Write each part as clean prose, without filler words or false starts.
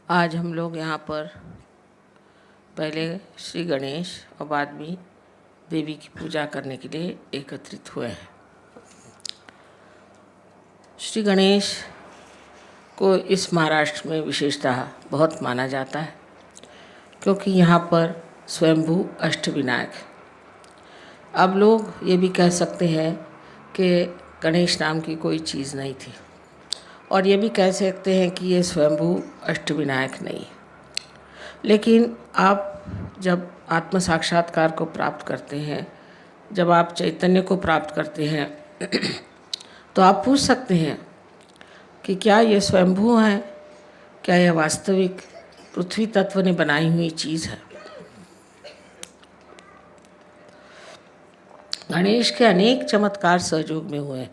आज हम लोग यहाँ पर पहले श्री गणेश और बाद में देवी की पूजा करने के लिए एकत्रित हुए हैं। श्री गणेश को इस महाराष्ट्र में विशेषतः बहुत माना जाता है, क्योंकि यहाँ पर स्वयंभू अष्टविनायक। अब लोग ये भी कह सकते हैं कि गणेश नाम की कोई चीज़ नहीं थी, और ये भी कह सकते हैं कि ये स्वयंभू अष्टविनायक नहीं। लेकिन आप जब आत्म साक्षात्कार को प्राप्त करते हैं, जब आप चैतन्य को प्राप्त करते हैं तो आप पूछ सकते हैं कि क्या ये स्वयंभू है, क्या यह वास्तविक पृथ्वी तत्व ने बनाई हुई चीज़ है। गणेश के अनेक चमत्कार सहयोग में हुए हैं।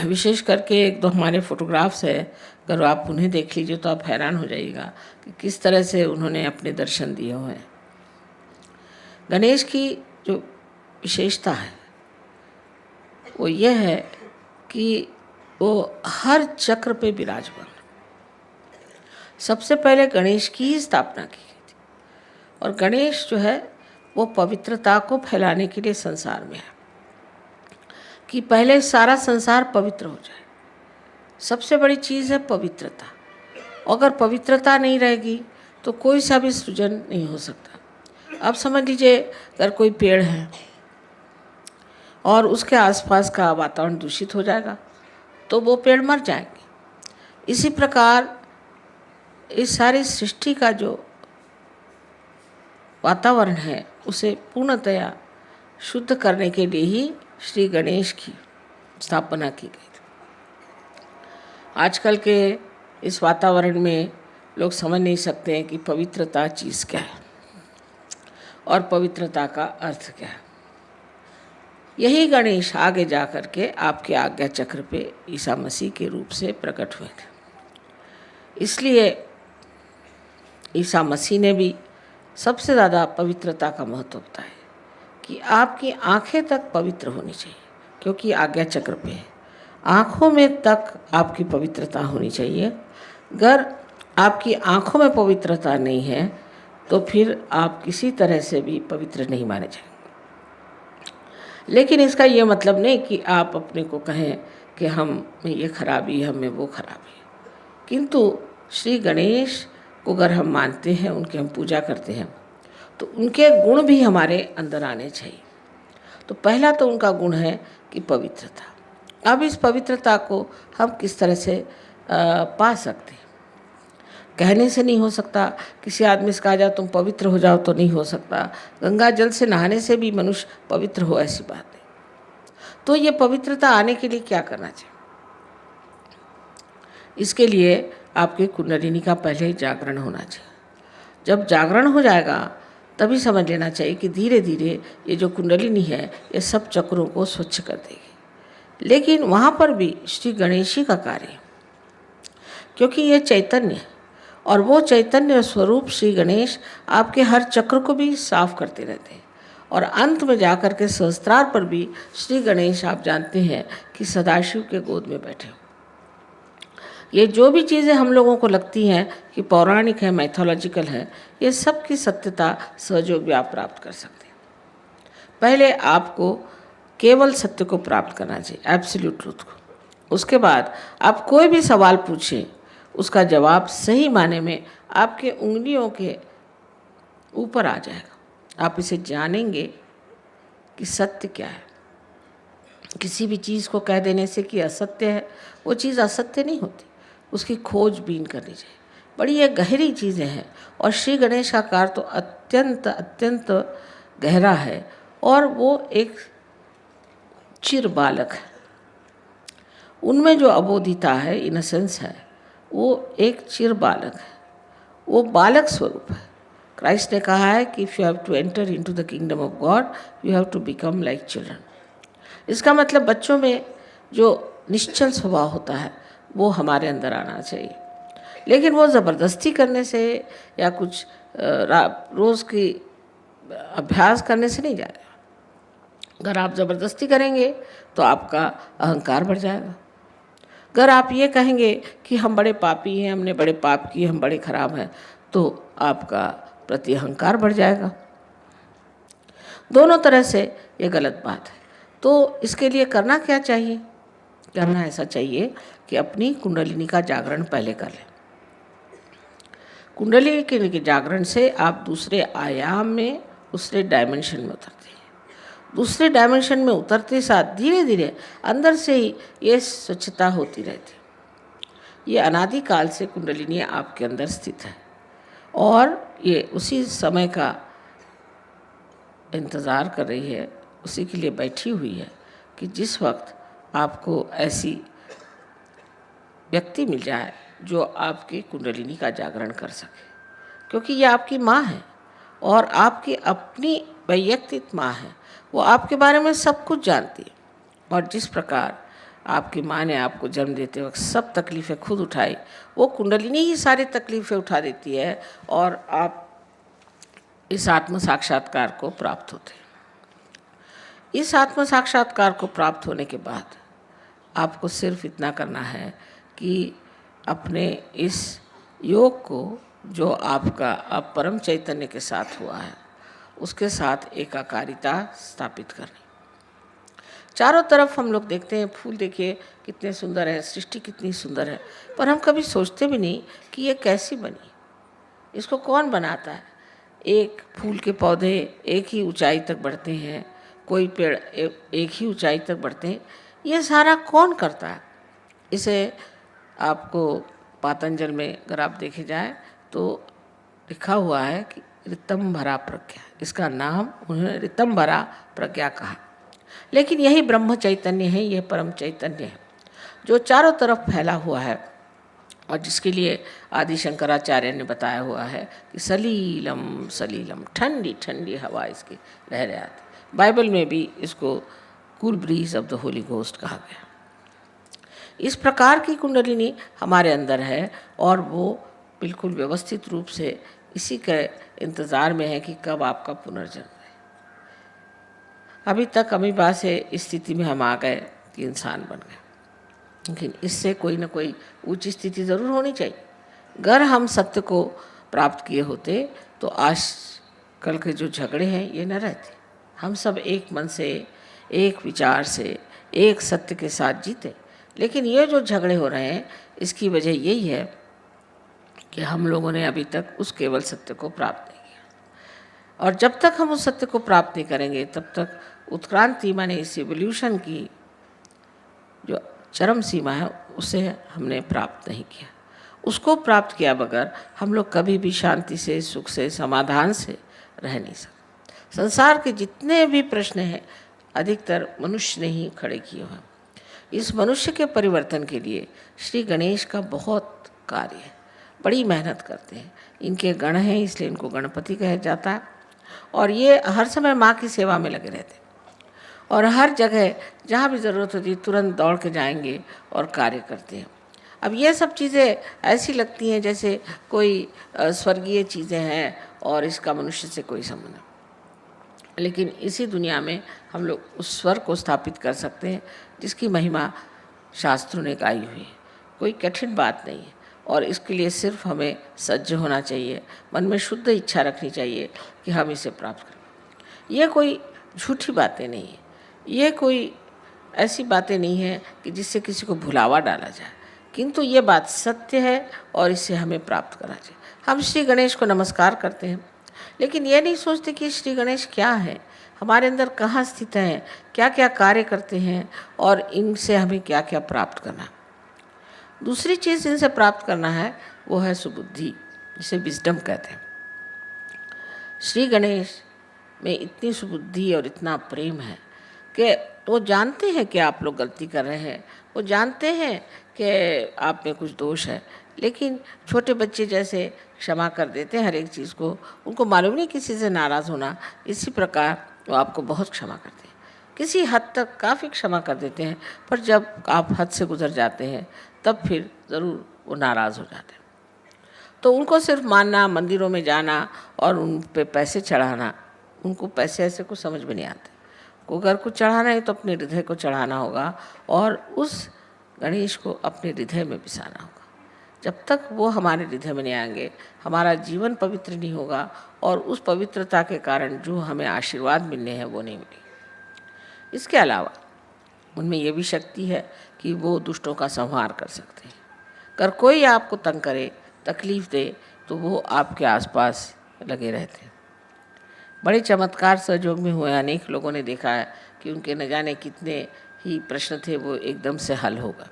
विशेष करके एक दो हमारे फोटोग्राफ्स है, अगर आप उन्हें देख लीजिए तो आप हैरान हो जाइएगा कि किस तरह से उन्होंने अपने दर्शन दिए हुए हैं। गणेश की जो विशेषता है वो यह है कि वो हर चक्र पे विराजमान। सबसे पहले गणेश की ही स्थापना की गई थी, और गणेश जो है वो पवित्रता को फैलाने के लिए संसार में है, कि पहले सारा संसार पवित्र हो जाए। सबसे बड़ी चीज़ है पवित्रता। अगर पवित्रता नहीं रहेगी तो कोई सा भी सृजन नहीं हो सकता। अब समझ लीजिए अगर कोई पेड़ है और उसके आसपास का वातावरण दूषित हो जाएगा तो वो पेड़ मर जाएंगे। इसी प्रकार इस सारी सृष्टि का जो वातावरण है उसे पूर्णतया शुद्ध करने के लिए ही श्री गणेश की स्थापना की गई थी। आजकल के इस वातावरण में लोग समझ नहीं सकते हैं कि पवित्रता चीज़ क्या है और पवित्रता का अर्थ क्या है। यही गणेश आगे जा कर के आपके आज्ञा चक्र पे ईसा मसीह के रूप से प्रकट हुए थे। इसलिए ईसा मसीह ने भी सबसे ज़्यादा पवित्रता का महत्व बताया कि आपकी आंखें तक पवित्र होनी चाहिए, क्योंकि आज्ञा चक्र पे है। आँखों में तक आपकी पवित्रता होनी चाहिए। अगर आपकी आँखों में पवित्रता नहीं है तो फिर आप किसी तरह से भी पवित्र नहीं माने जाएंगे। लेकिन इसका ये मतलब नहीं कि आप अपने को कहें कि हम में ये खराबी है, हमें वो खराबी है। किंतु श्री गणेश को अगर हम मानते हैं, उनकी हम पूजा करते हैं, तो उनके गुण भी हमारे अंदर आने चाहिए। तो पहला तो उनका गुण है कि पवित्रता। अब इस पवित्रता को हम किस तरह से पा सकते हैं? कहने से नहीं हो सकता। किसी आदमी से कहा जाए तुम पवित्र हो जाओ तो नहीं हो सकता। गंगा जल से नहाने से भी मनुष्य पवित्र हो, ऐसी बात नहीं। तो ये पवित्रता आने के लिए क्या करना चाहिए? इसके लिए आपके कुंडलिनी का पहले ही जागरण होना चाहिए। जब जागरण हो जाएगा तभी समझ लेना चाहिए कि धीरे धीरे ये जो कुंडलिनी है ये सब चक्रों को स्वच्छ कर देगी। लेकिन वहाँ पर भी श्री गणेश जी का कार्य है, क्योंकि ये चैतन्य है और वो चैतन्य स्वरूप श्री गणेश आपके हर चक्र को भी साफ करते रहते हैं। और अंत में जाकर के सहस्त्रार पर भी श्री गणेश आप जानते हैं कि सदाशिव के गोद में बैठे हो। ये जो भी चीज़ें हम लोगों को लगती हैं कि पौराणिक है, मैथोलॉजिकल है, ये सब की सत्यता सहयोग भी आप प्राप्त कर सकते हैं। पहले आपको केवल सत्य को प्राप्त करना चाहिए, एब्सोल्यूट ट्रूथ को। उसके बाद आप कोई भी सवाल पूछें, उसका जवाब सही माने में आपके उंगलियों के ऊपर आ जाएगा। आप इसे जानेंगे कि सत्य क्या है। किसी भी चीज़ को कह देने से कि असत्य है, वो चीज़ असत्य नहीं होती, उसकी खोजबीन करनी चाहिए। बड़ी ये गहरी चीज़ें हैं और श्री गणेश का कार्य तो अत्यंत अत्यंत गहरा है। और वो एक चिर बालक है, उनमें जो अबोधिता है, इनोसेंस है, वो एक चिर बालक है, वो बालक स्वरूप है। क्राइस्ट ने कहा है कि if you have to enter into the kingdom of God you have to become like children. इसका मतलब बच्चों में जो निश्चल स्वभाव होता है वो हमारे अंदर आना चाहिए। लेकिन वो ज़बरदस्ती करने से या कुछ रोज़ की अभ्यास करने से नहीं जाएगा। अगर आप ज़बरदस्ती करेंगे तो आपका अहंकार बढ़ जाएगा। अगर आप ये कहेंगे कि हम बड़े पापी हैं, हमने बड़े पाप किए, हम बड़े खराब हैं, तो आपका प्रति अहंकार बढ़ जाएगा। दोनों तरह से ये गलत बात है। तो इसके लिए करना क्या चाहिए? करना ऐसा चाहिए कि अपनी कुंडलिनी का जागरण पहले कर लें। कुंडलिनी के जागरण से आप दूसरे आयाम में, दूसरे डायमेंशन में उतरते हैं। दूसरे डायमेंशन में उतरते साथ धीरे धीरे अंदर से ही ये स्वच्छता होती रहती है। ये अनादिकाल से कुंडलिनी आपके अंदर स्थित है और ये उसी समय का इंतज़ार कर रही है, उसी के लिए बैठी हुई है कि जिस वक्त आपको ऐसी व्यक्ति मिल जाए जो आपकी कुंडलिनी का जागरण कर सके। क्योंकि ये आपकी माँ है और आपकी अपनी वैयक्तिक माँ है, वो आपके बारे में सब कुछ जानती है। और जिस प्रकार आपकी माँ ने आपको जन्म देते वक्त सब तकलीफ़ें खुद उठाई, वो कुंडलिनी ही सारी तकलीफ़ें उठा देती है और आप इस आत्म साक्षात्कार को प्राप्त होते हैं। इस आत्म साक्षात्कार को प्राप्त होने के बाद आपको सिर्फ इतना करना है कि अपने इस योग को जो आपका अब परम चैतन्य के साथ हुआ है उसके साथ एकाकारिता स्थापित करनी। चारों तरफ हम लोग देखते हैं, फूल देखिए कितने सुंदर है, सृष्टि कितनी सुंदर है, पर हम कभी सोचते भी नहीं कि ये कैसी बनी, इसको कौन बनाता है। एक फूल के पौधे एक ही ऊंचाई तक बढ़ते हैं, कोई पेड़ एक ही ऊंचाई तक बढ़ते हैं, ये सारा कौन करता है। इसे आपको पातंजल में अगर आप देखे जाए तो लिखा हुआ है कि ऋतंभरा प्रज्ञा, इसका नाम उन्होंने ऋतंभरा प्रज्ञा कहा। लेकिन यही ब्रह्म चैतन्य है, यह परम चैतन्य है जो चारों तरफ फैला हुआ है और जिसके लिए आदि शंकराचार्य ने बताया हुआ है कि सलीलम सलीलम, ठंडी ठंडी हवा इसकी लहरें आती। बाइबल में भी इसको cool bridge of the Holi ghost कहा गया। इस प्रकार की कुंडलिनी हमारे अंदर है और वो बिल्कुल व्यवस्थित रूप से इसी के इंतज़ार में है कि कब आपका पुनर्जन्म है। अभी तक अमीबा से इस स्थिति में हम आ गए कि इंसान बन गए, लेकिन इससे कोई ना कोई ऊंची स्थिति ज़रूर होनी चाहिए। अगर हम सत्य को प्राप्त किए होते तो आज कल के जो झगड़े हैं ये न रहते। हम सब एक मन से, एक विचार से, एक सत्य के साथ जीते। लेकिन ये जो झगड़े हो रहे हैं इसकी वजह यही है कि हम लोगों ने अभी तक उस केवल सत्य को प्राप्त नहीं किया, और जब तक हम उस सत्य को प्राप्त नहीं करेंगे तब तक उत्क्रांति माने इस एवोल्यूशन की जो चरम सीमा है उसे हमने प्राप्त नहीं किया। उसको प्राप्त किया बगैर हम लोग कभी भी शांति से, सुख से, समाधान से रह नहीं सकते। संसार के जितने भी प्रश्न हैं अधिकतर मनुष्य ने ही खड़े किए हैं। इस मनुष्य के परिवर्तन के लिए श्री गणेश का बहुत कार्य है, बड़ी मेहनत करते हैं। इनके गण हैं इसलिए इनको गणपति कहा जाता है और ये हर समय माँ की सेवा में लगे रहते हैं और हर जगह जहाँ भी ज़रूरत होती है तुरंत दौड़ के जाएंगे और कार्य करते हैं। अब ये सब चीज़ें ऐसी लगती हैं जैसे कोई स्वर्गीय चीज़ें हैं और इसका मनुष्य से कोई संबंध नहीं, लेकिन इसी दुनिया में हम लोग उस स्वर को स्थापित कर सकते हैं जिसकी महिमा शास्त्रों ने गाई हुई है। कोई कठिन बात नहीं है और इसके लिए सिर्फ हमें सज्ज होना चाहिए, मन में शुद्ध इच्छा रखनी चाहिए कि हम इसे प्राप्त करें। ये कोई झूठी बातें नहीं है, ये कोई ऐसी बातें नहीं है कि जिससे किसी को भुलावा डाला जाए, किंतु ये बात सत्य है और इसे हमें प्राप्त करना चाहिए। हम श्री गणेश को नमस्कार करते हैं लेकिन ये नहीं सोचते कि श्री गणेश क्या है, हमारे अंदर कहाँ स्थित हैं, क्या क्या कार्य करते हैं और इनसे हमें क्या क्या प्राप्त करना है। दूसरी चीज़ इनसे प्राप्त करना है वो है सुबुद्धि, जिसे विजडम कहते हैं। श्री गणेश में इतनी सुबुद्धि और इतना प्रेम है कि वो जानते हैं कि आप लोग गलती कर रहे हैं, वो जानते हैं कि आप में कुछ दोष है, लेकिन छोटे बच्चे जैसे क्षमा कर देते हैं हर एक चीज़ को। उनको मालूम नहीं किसी से नाराज़ होना, इसी प्रकार वो आपको बहुत क्षमा करते हैं। किसी हद तक काफ़ी क्षमा कर देते हैं, पर जब आप हद से गुजर जाते हैं तब फिर ज़रूर वो नाराज़ हो जाते हैं। तो उनको सिर्फ मानना, मंदिरों में जाना और उन पे पैसे चढ़ाना, उनको पैसे ऐसे कुछ समझ में नहीं आते। को अगर कुछ चढ़ाना है तो अपने हृदय को चढ़ाना होगा और उस गणेश को अपने हृदय में बिसाना होगा। जब तक वो हमारे हृदय में नहीं आएंगे हमारा जीवन पवित्र नहीं होगा और उस पवित्रता के कारण जो हमें आशीर्वाद मिलने हैं वो नहीं मिलेंगे। इसके अलावा उनमें ये भी शक्ति है कि वो दुष्टों का संहार कर सकते हैं। अगर कोई आपको तंग करे, तकलीफ़ दे, तो वो आपके आसपास लगे रहते हैं। बड़े चमत्कार सहयोग में हुए, अनेक लोगों ने देखा है कि उनके न जाने कितने ही प्रश्न थे वो एकदम से हल होगा।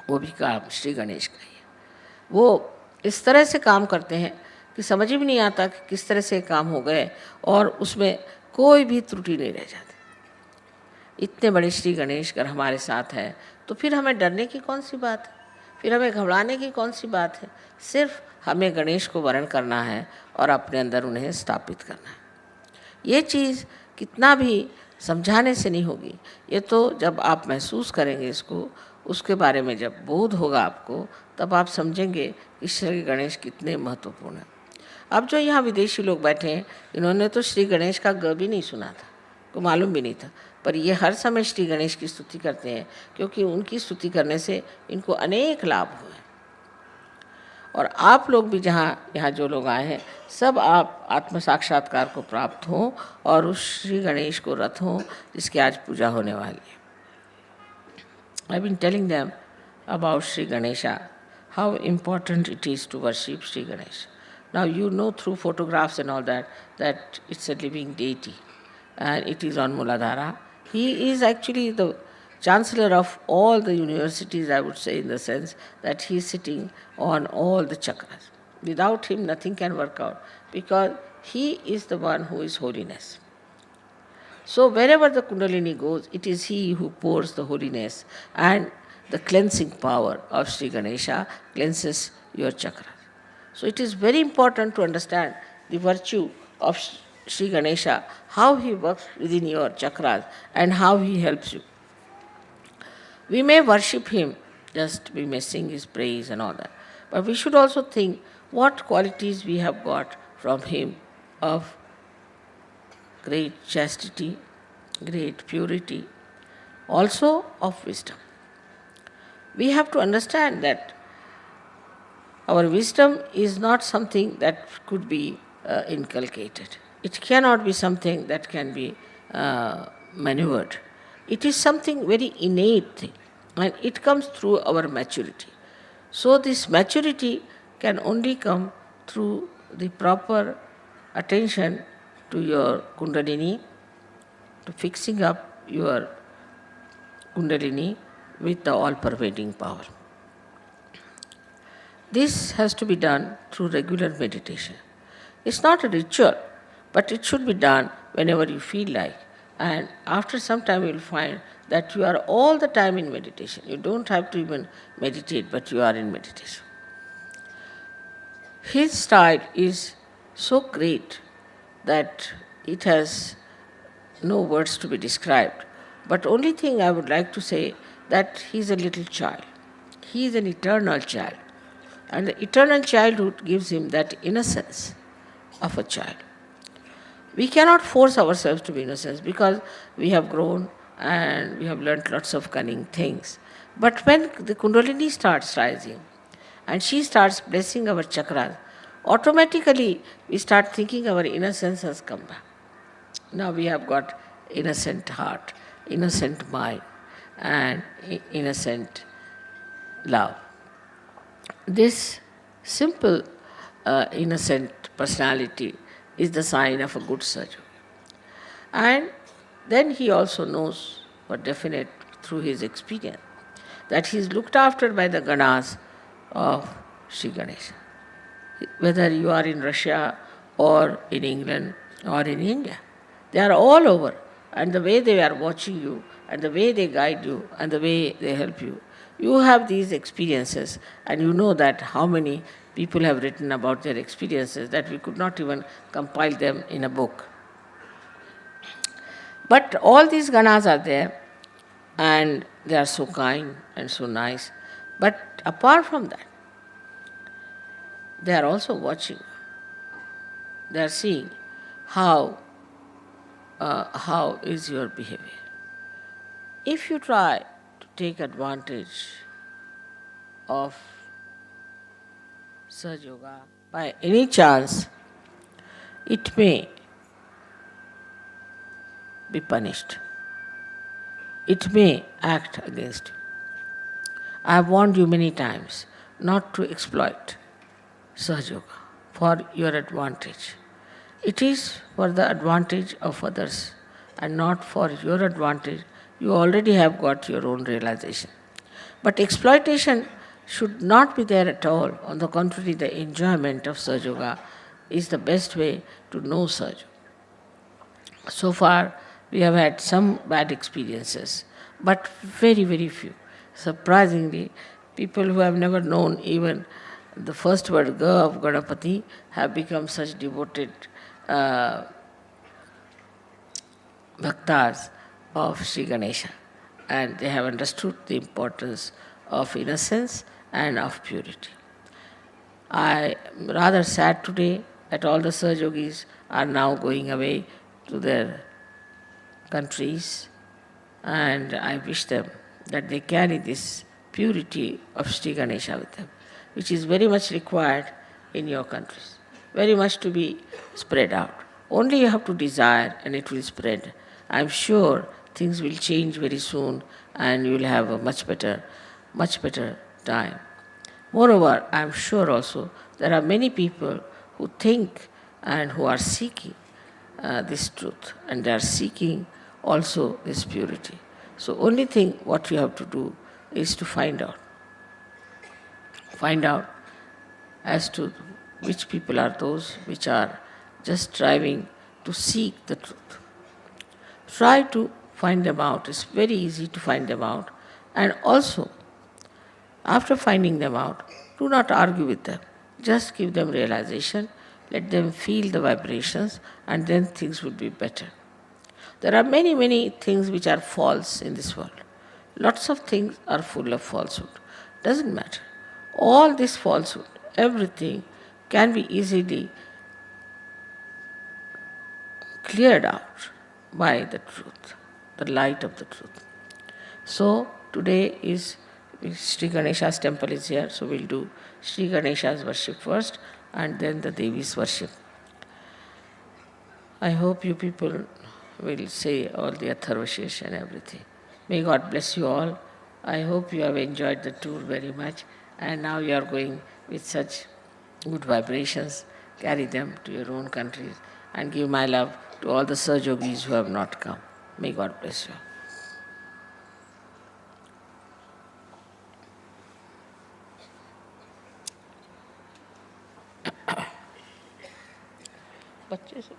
वो भी काम श्री गणेश का ही है। वो इस तरह से काम करते हैं कि समझ भी नहीं आता कि किस तरह से काम हो गए और उसमें कोई भी त्रुटि नहीं रह जाती। इतने बड़े श्री गणेश अगर हमारे साथ है तो फिर हमें डरने की कौन सी बात है, फिर हमें घबराने की कौन सी बात है। सिर्फ हमें गणेश को वरण करना है और अपने अंदर उन्हें स्थापित करना है। ये चीज़ कितना भी समझाने से नहीं होगी। ये तो जब आप महसूस करेंगे इसको, उसके बारे में जब बोध होगा आपको, तब आप समझेंगे कि श्री गणेश कितने महत्वपूर्ण हैं। अब जो यहाँ विदेशी लोग बैठे हैं, इन्होंने तो श्री गणेश का ग भी नहीं सुना था, को मालूम भी नहीं था, पर ये हर समय श्री गणेश की स्तुति करते हैं, क्योंकि उनकी स्तुति करने से इनको अनेक लाभ हुए। और आप लोग भी यहाँ जो लोग आए हैं, सब आप आत्म साक्षात्कार को प्राप्त हों और उस श्री गणेश को रथ हों जिसकी आज पूजा होने वाली है। I've been telling them about Sri Ganesha, how important it is to worship Sri Ganesha. Now you know through photographs and all that it's a living deity, and it is on Muladhara. He is actually the chancellor of all the universities, I would say, in the sense that he is sitting on all the chakras. Without him, nothing can work out, because he is the one who is holiness. So wherever the Kundalini goes, it is he who pours the holiness, and the cleansing power of Sri Ganesha cleanses your chakras. So it is very important to understand the virtue of Sri Ganesha, how he works within your chakras and how he helps you. We may worship him, just we may sing his praise and all that, but we should also think what qualities we have got from him of great chastity, great purity, also of wisdom. We have to understand that our wisdom is not something that could be inculcated. It cannot be something that can be maneuvered. It is something very innate thing, and it comes through our maturity. So this maturity can only come through the proper attention to your Kundalini, to fixing up your Kundalini with the all-pervading power. This has to be done through regular meditation. It's not a ritual, but it should be done whenever you feel like. And after some time you will find that you are all the time in meditation. You don't have to even meditate, but you are in meditation. His style is so great that it has no words to be described. But only thing I would like to say that he is a little child. He is an eternal child. And the eternal childhood gives him that innocence of a child. We cannot force ourselves to be innocent because we have grown and we have learnt lots of cunning things. But when the Kundalini starts rising and she starts blessing our chakras, automatically we start thinking our innocence has come back. Now we have got innocent heart, innocent mind, and innocent love. This simple, innocent personality is the sign of a good Sahaja. And then he also knows for definite through his experience that he is looked after by the Ganas of Sri Ganesha. Whether you are in Russia or in England or in India, they are all over, and the way they are watching you and the way they guide you and the way they help you, you have these experiences, and you know that how many people have written about their experiences that we could not even compile them in a book. But all these Ganas are there, and they are so kind and so nice. But apart from that, they are also watching. They are seeing how is your behavior. If you try to take advantage of Sahaja Yoga by any chance, it may be punished. It may act against you. I have warned you many times not to exploit Sahaja Yoga for your advantage. It is for the advantage of others and not for your advantage. You already have got your own realization. But exploitation should not be there at all. On the contrary, the enjoyment of Sahaja Yoga is the best way to know Sahaja. So far, we have had some bad experiences, but very, very few. Surprisingly, people who have never known even the first word Ga of Ganapati have become such devoted bhaktas bhaktas of Sri Ganesha, and they have understood the importance of innocence and of purity. I am rather sad today that all the Sahajogis are now going away to their countries, and I wish them that they carry this purity of Sri Ganesha with them, which is very much required in your countries, very much to be spread out. Only you have to desire and it will spread. I am sure things will change very soon and you will have a much better time. Moreover, I am sure also there are many people who think and who are seeking this truth, and they are seeking also this purity. So only thing what you have to do is to find out as to which people are those which are just striving to seek the truth. Try to find them out. It's very easy to find them out. And also, after finding them out, do not argue with them. Just give them realization, let them feel the vibrations, and then things will be better. There are many, many things which are false in this world. Lots of things are full of falsehood. Doesn't matter. All this falsehood, everything can be easily cleared out by the truth, the light of the truth. So today is Sri Ganesha's temple is here, so we'll do Sri Ganesha's worship first and then the Devi's worship. I hope you people will say all the Atharvashesh and everything. May God bless you all. I hope you have enjoyed the tour very much and now you are going with such good vibrations. Carry them to your own countries and give my love to all the Sahajogis who have not come. May God bless you. बच्चे से